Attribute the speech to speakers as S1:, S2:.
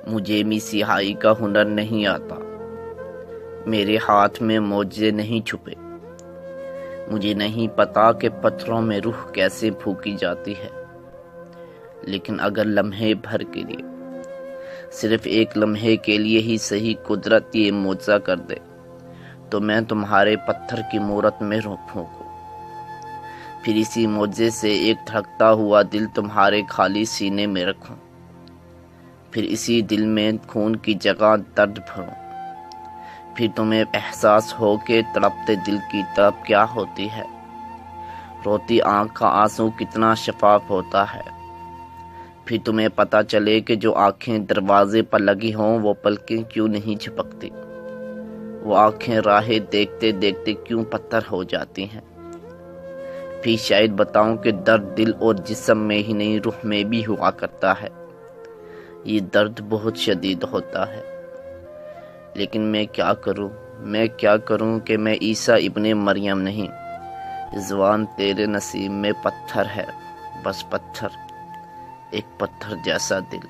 S1: مجھے مسیحائی کا ہنر نہیں آتا، میرے ہاتھ میں معجزے نہیں چھپے، مجھے نہیں پتا کہ پتھروں میں روح کیسے پھونکی جاتی ہے، لیکن اگر لمحے بھر کے لیے، صرف ایک لمحے کے لیے ہی صحیح قدرت یہ معجزہ کر دے تو میں تمہارے پتھر کی مورت میں روح پھونکوں، پھر اسی معجزے سے ایک دھڑکتا ہوا دل تمہارے خالی سینے میں رکھوں، پھر اسی دل میں خون کی جگہ درد بھروں، پھر تمہیں احساس ہو کہ تڑپتے دل کی تڑپ کیا ہوتی ہے، روتی آنکھ کا آنسو کتنا شفاف ہوتا ہے، پھر تمہیں پتہ چلے کہ جو آنکھیں دروازے پر لگی ہوں وہ پلکیں کیوں نہیں جھپکتی، وہ آنکھیں راہیں دیکھتے دیکھتے کیوں پتھر ہو جاتی ہیں، پھر شاید بتاؤں کہ درد دل اور جسم میں ہی نہیں روح میں بھی ہوا کرتا ہے، یہ درد بہت شدید ہوتا ہے، لیکن میں کیا کروں کہ میں عیسیٰ ابن مریم نہیں، رضوان تیرے نصیب میں پتھر ہے، بس پتھر، ایک پتھر جیسا دل۔